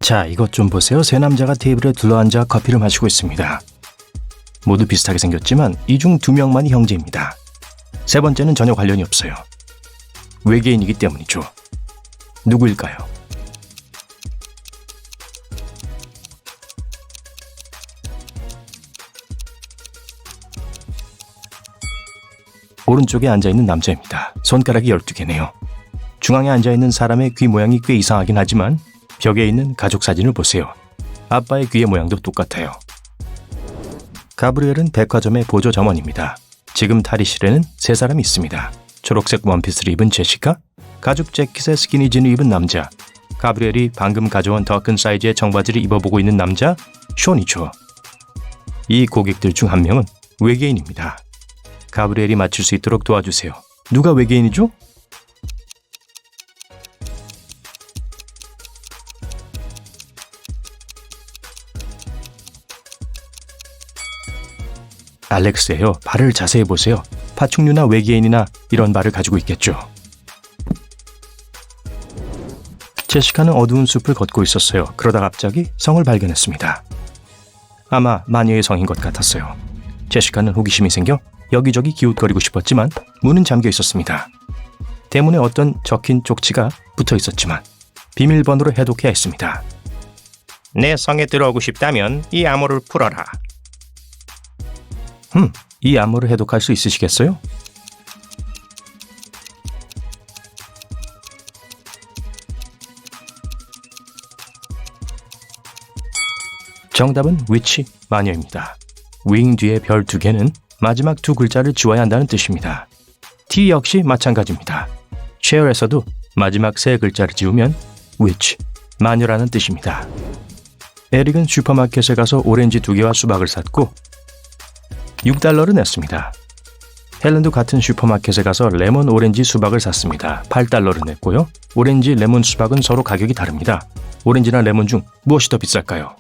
자, 이것 좀 보세요. 세 남자가 테이블에 둘러앉아 커피를 마시고 있습니다. 모두 비슷하게 생겼지만 이 중 두 명만이 형제입니다. 세 번째는 전혀 관련이 없어요. 외계인이기 때문이죠. 누구일까요? 오른쪽에 앉아있는 남자입니다. 손가락이 12개네요. 중앙에 앉아있는 사람의 귀 모양이 꽤 이상하긴 하지만 벽에 있는 가족 사진을 보세요. 아빠의 귀의 모양도 똑같아요. 가브리엘은 백화점의 보조 점원입니다. 지금 탈의실에는 세 사람이 있습니다. 초록색 원피스를 입은 제시카, 가죽 재킷에 스키니진을 입은 남자, 가브리엘이 방금 가져온 더 큰 사이즈의 청바지를 입어보고 있는 남자, 쇼니죠. 이 고객들 중 한 명은 외계인입니다. 가브리엘이 맞출 수 있도록 도와주세요. 누가 외계인이죠? 알렉스예요. 발을 자세히 보세요. 파충류나 외계인이나 이런 발을 가지고 있겠죠. 제시카는 어두운 숲을 걷고 있었어요. 그러다 갑자기 성을 발견했습니다. 아마 마녀의 성인 것 같았어요. 제시카는 호기심이 생겨 여기저기 기웃거리고 싶었지만 문은 잠겨 있었습니다. 대문에 어떤 적힌 쪽지가 붙어 있었지만 비밀번호로 해독해야 했습니다. 내 성에 들어오고 싶다면 이 암호를 풀어라. 이 암호를 해독할 수 있으시겠어요? 정답은 위치, 마녀입니다. 윙 뒤에 별 2개는 마지막 2 글자를 지워야 한다는 뜻입니다. T 역시 마찬가지입니다. chair에서도 마지막 3 글자를 지우면 witch, 마녀라는 뜻입니다. 에릭은 슈퍼마켓에 가서 오렌지 2개와 수박을 샀고 $6를 냈습니다. 헬렌도 같은 슈퍼마켓에 가서 레몬 오렌지 수박을 샀습니다. $8를 냈고요. 오렌지, 레몬, 수박은 서로 가격이 다릅니다. 오렌지나 레몬 중 무엇이 더 비쌀까요?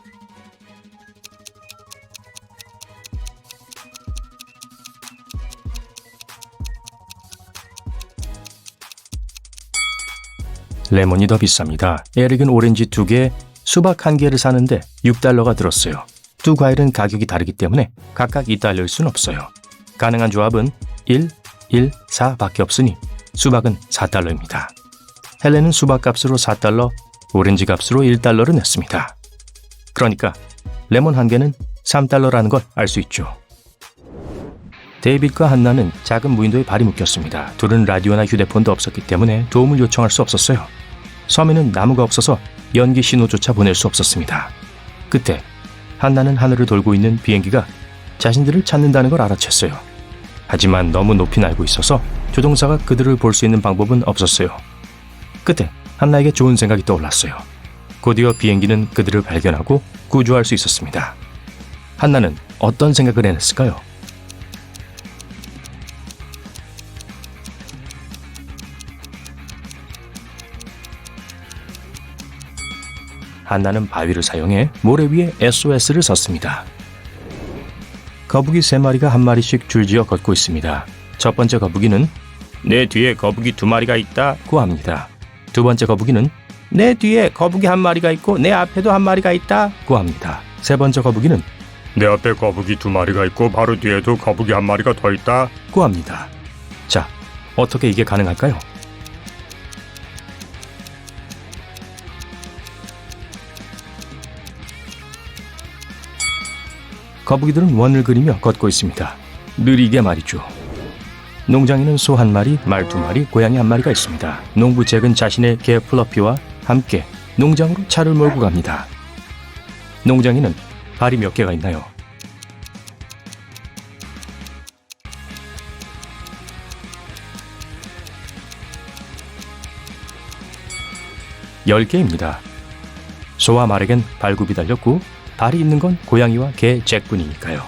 레몬이 더 비쌉니다. 에릭은 오렌지 2개, 수박 1개를 사는데 $6가 들었어요. 두 과일은 가격이 다르기 때문에 각각 $2일 순 없어요. 가능한 조합은 1, 1, 4밖에 없으니 수박은 $4입니다. 헬렌은 수박 값으로 $4, 오렌지 값으로 $1를 냈습니다. 그러니까 레몬 1개는 $3라는 걸 알 수 있죠. 데이빗과 한나는 작은 무인도에 발이 묶였습니다. 둘은 라디오나 휴대폰도 없었기 때문에 도움을 요청할 수 없었어요. 섬에는 나무가 없어서 연기 신호조차 보낼 수 없었습니다. 그때 한나는 하늘을 돌고 있는 비행기가 자신들을 찾는다는 걸 알아챘어요. 하지만 너무 높이 날고 있어서 조종사가 그들을 볼 수 있는 방법은 없었어요. 그때 한나에게 좋은 생각이 떠올랐어요. 곧이어 비행기는 그들을 발견하고 구조할 수 있었습니다. 한나는 어떤 생각을 해냈을까요? 한나는 바위를 사용해 모래 위에 SOS를 썼습니다. 거북이 3마리가 한 마리씩 줄지어 걷고 있습니다. 첫 번째 거북이는 내 뒤에 거북이 2마리가 있다고 합니다. 두 번째 거북이는 내 뒤에 거북이 1마리가 있고 내 앞에도 1마리가 있다고 합니다. 세 번째 거북이는 내 앞에 거북이 2마리가 있고 바로 뒤에도 거북이 1마리가 더 있다고 합니다. 자, 어떻게 이게 가능할까요? 거북이들은 원을 그리며 걷고 있습니다. 느리게 말이죠. 농장에는 소 1마리, 말 2마리, 고양이 1마리가 있습니다. 농부 잭은 자신의 개 플러피와 함께 농장으로 차를 몰고 갑니다. 농장에는 발이 몇 개가 있나요? (10개입니다) 소와 말에겐 발굽이 달렸고 발이 있는 건 고양이와 개 잭뿐이니까요.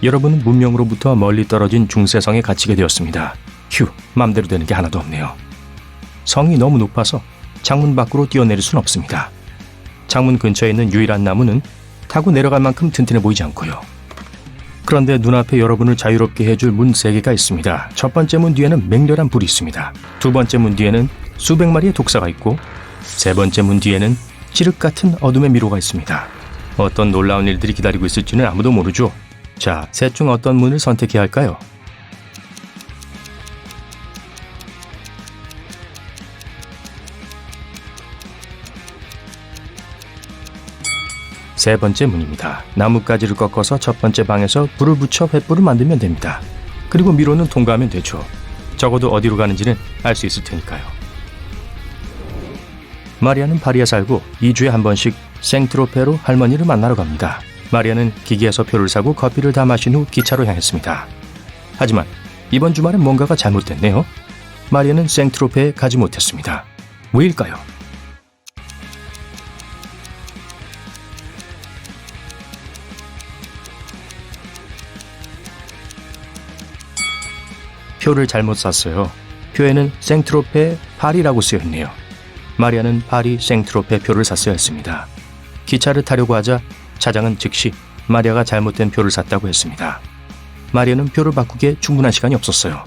여러분은 문명으로부터 멀리 떨어진 중세성에 갇히게 되었습니다. 휴, 맘대로 되는 게 하나도 없네요. 성이 너무 높아서 창문 밖으로 뛰어내릴 순 없습니다. 창문 근처에 있는 유일한 나무는 타고 내려갈 만큼 튼튼해 보이지 않고요. 그런데 눈앞에 여러분을 자유롭게 해줄 문 3개가 있습니다. 첫 번째 문 뒤에는 맹렬한 불이 있습니다. 두 번째 문 뒤에는 수백 마리의 독사가 있고 세 번째 문 뒤에는 칠흑 같은 어둠의 미로가 있습니다. 어떤 놀라운 일들이 기다리고 있을지는 아무도 모르죠. 자, 셋 중 어떤 문을 선택해야 할까요? 세 번째 문입니다. 나뭇가지를 꺾어서 첫 번째 방에서 불을 붙여 횃불을 만들면 됩니다. 그리고 미로는 통과하면 되죠. 적어도 어디로 가는지는 알 수 있을 테니까요. 마리아는 파리에 살고 2주에 한 번씩 생트로페로 할머니를 만나러 갑니다. 마리아는 기계에서 표를 사고 커피를 다 마신 후 기차로 향했습니다. 하지만 이번 주말엔 뭔가가 잘못됐네요. 마리아는 생트로페에 가지 못했습니다. 왜일까요? 표를 잘못 샀어요. 표에는 생트로페 파리라고 쓰여있네요. 마리아는 파리 생트로페 표를 샀어야 했습니다. 기차를 타려고 하자 차장은 즉시 마리아가 잘못된 표를 샀다고 했습니다. 마리아는 표를 바꾸기에 충분한 시간이 없었어요.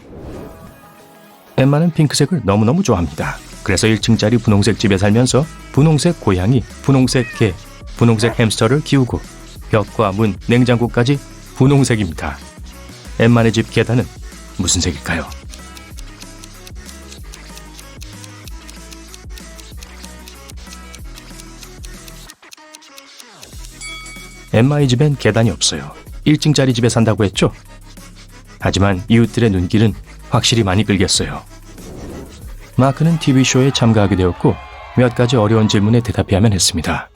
엠마는 핑크색을 너무너무 좋아합니다. 그래서 1층짜리 분홍색 집에 살면서 분홍색 고양이, 분홍색 개, 분홍색 햄스터를 키우고 벽과 문, 냉장고까지 분홍색입니다. 엠마네 집 계단은 무슨 색일까요? 엠마의 집엔 계단이 없어요. 1층짜리 집에 산다고 했죠? 하지만 이웃들의 눈길은 확실히 많이 끌겠어요. 마크는 TV쇼에 참가하게 되었고 몇 가지 어려운 질문에 대답해야만 했습니다.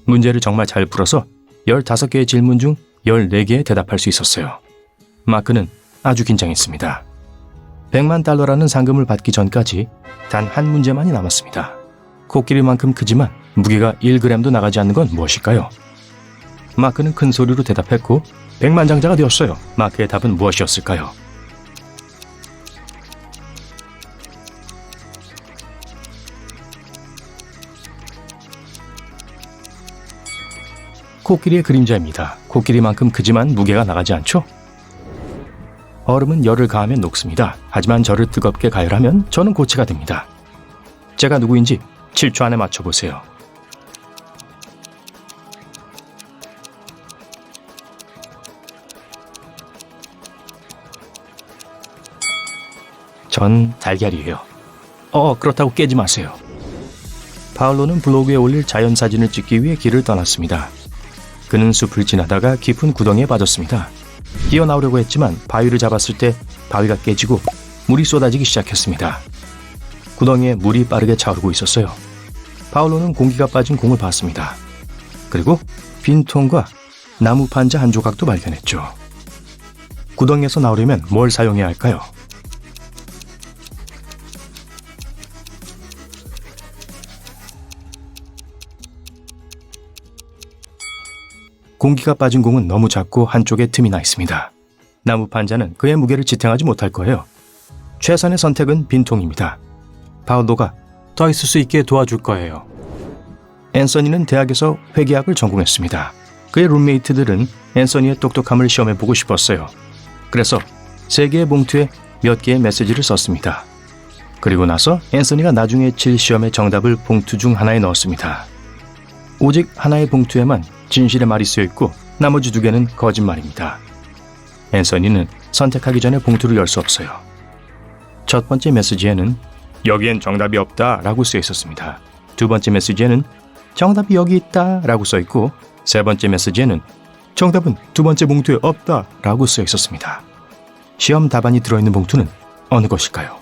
문제를 정말 잘 풀어서 15개의 질문 중 14개에 대답할 수 있었어요. 마크는 아주 긴장했습니다. $100만 상금을 받기 전까지 단 한 문제만이 남았습니다. 코끼리만큼 크지만 무게가 1g도 나가지 않는 건 무엇일까요? 마크는 큰 소리로 대답했고 100만장자가 되었어요. 마크의 답은 무엇이었을까요? 코끼리의 그림자입니다. 코끼리만큼 크지만 무게가 나가지 않죠? 얼음은 열을 가하면 녹습니다. 하지만 저를 뜨겁게 가열하면 저는 고체가 됩니다. 제가 누구인지 7초 안에 맞춰보세요. 전 달걀이에요. 그렇다고 깨지 마세요. 파울로는 블로그에 올릴 자연사진을 찍기 위해 길을 떠났습니다. 그는 숲을 지나다가 깊은 구덩이에 빠졌습니다. 뛰어나오려고 했지만 바위를 잡았을 때 바위가 깨지고 물이 쏟아지기 시작했습니다. 구덩이에 물이 빠르게 차오르고 있었어요. 파울로는 공기가 빠진 공을 봤습니다. 그리고 빈 통과 나무 판자 한 조각도 발견했죠. 구덩이에서 나오려면 뭘 사용해야 할까요? 공기가 빠진 공은 너무 작고 한쪽에 틈이 나 있습니다. 나무 판자는 그의 무게를 지탱하지 못할 거예요. 최선의 선택은 빈통입니다. 파울로가 더 있을 수 있게 도와줄 거예요. 앤서니는 대학에서 회계학을 전공했습니다. 그의 룸메이트들은 앤서니의 똑똑함을 시험해보고 싶었어요. 그래서 3개의 봉투에 몇 개의 메시지를 썼습니다. 그리고 나서 앤서니가 나중에 칠 시험의 정답을 봉투 중 하나에 넣었습니다. 오직 하나의 봉투에만 진실의 말이 쓰여있고 나머지 2개는 거짓말입니다. 앤서니는 선택하기 전에 봉투를 열 수 없어요. 첫 번째 메시지에는 여기엔 정답이 없다 라고 쓰여 있었습니다. 두 번째 메시지에는 정답이 여기 있다 라고 써 있고 세 번째 메시지에는 정답은 두 번째 봉투에 없다 라고 쓰여 있었습니다. 시험 답안이 들어있는 봉투는 어느 것일까요?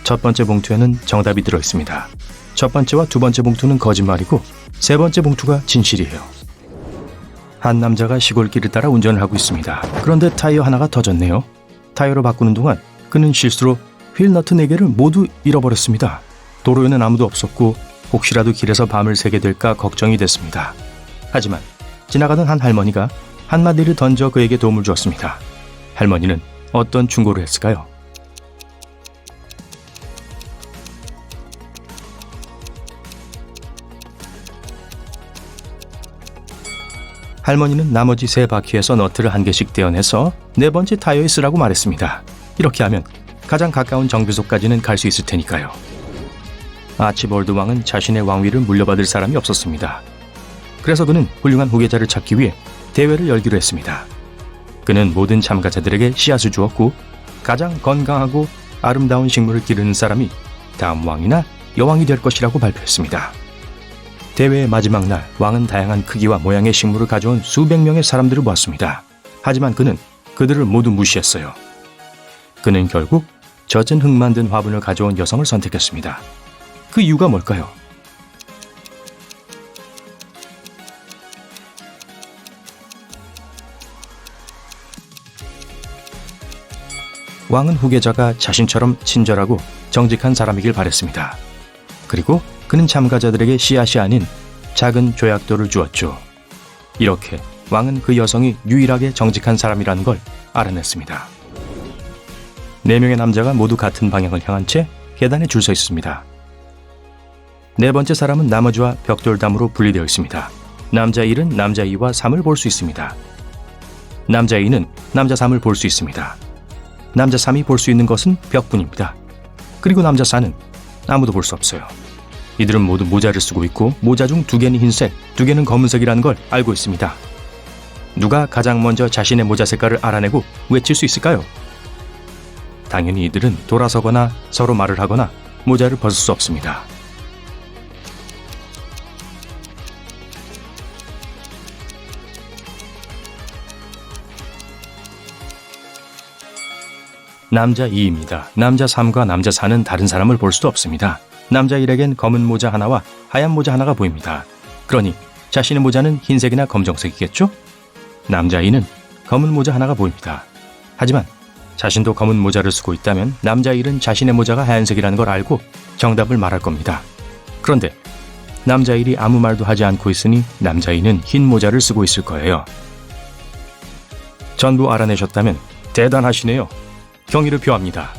첫 번째 봉투에는 정답이 들어있습니다. 첫 번째와 두 번째 봉투는 거짓말이고 세 번째 봉투가 진실이에요. 한 남자가 시골길을 따라 운전을 하고 있습니다. 그런데 타이어 하나가 터졌네요. 타이어로 바꾸는 동안 그는 실수로 휠너트 4개를 모두 잃어버렸습니다. 도로에는 아무도 없었고 혹시라도 길에서 밤을 새게 될까 걱정이 됐습니다. 하지만 지나가던 한 할머니가 한마디를 던져 그에게 도움을 주었습니다. 할머니는 어떤 충고를 했을까요? 할머니는 나머지 세 바퀴에서 너트를 한 개씩 떼어내서 네 번째 타이어에 쓰라고 말했습니다. 이렇게 하면 가장 가까운 정비소까지는 갈 수 있을 테니까요. 아치볼드 왕은 자신의 왕위를 물려받을 사람이 없었습니다. 그래서 그는 훌륭한 후계자를 찾기 위해 대회를 열기로 했습니다. 그는 모든 참가자들에게 씨앗을 주었고 가장 건강하고 아름다운 식물을 기르는 사람이 다음 왕이나 여왕이 될 것이라고 발표했습니다. 대회의 마지막 날 왕은 다양한 크기와 모양의 식물을 가져온 수백 명의 사람들을 모았습니다. 하지만 그는 그들을 모두 무시했어요. 그는 결국 젖은 흙 만든 화분을 가져온 여성을 선택했습니다. 그 이유가 뭘까요? 왕은 후계자가 자신처럼 친절하고 정직한 사람이길 바랬습니다. 그리고 그는 참가자들에게 씨앗이 아닌 작은 조약돌을 주었죠. 이렇게 왕은 그 여성이 유일하게 정직한 사람이라는 걸 알아냈습니다. 4명의 남자가 모두 같은 방향을 향한 채 계단에 줄 서 있습니다. 네 번째 사람은 나머지와 벽돌담으로 분리되어 있습니다. 남자 1은 남자 2와 3을 볼 수 있습니다. 남자 2는 남자 3을 볼 수 있습니다. 남자 3이 볼 수 있는 것은 벽뿐입니다. 그리고 남자 4는 아무도 볼 수 없어요. 이들은 모두 모자를 쓰고 있고 모자 중 2개는 흰색, 2개는 검은색이라는 걸 알고 있습니다. 누가 가장 먼저 자신의 모자 색깔을 알아내고 외칠 수 있을까요? 당연히 이들은 돌아서거나 서로 말을 하거나 모자를 벗을 수 없습니다. 남자 2입니다. 남자 3과 남자 4는 다른 사람을 볼 수도 없습니다. 남자 1에겐 검은 모자 하나와 하얀 모자 하나가 보입니다. 그러니 자신의 모자는 흰색이나 검정색이겠죠? 남자 2는 검은 모자 하나가 보입니다. 하지만 자신도 검은 모자를 쓰고 있다면 남자 1은 자신의 모자가 하얀색이라는 걸 알고 정답을 말할 겁니다. 그런데 남자 1이 아무 말도 하지 않고 있으니 남자 2는 흰 모자를 쓰고 있을 거예요. 전부 알아내셨다면 대단하시네요. 경의를 표합니다.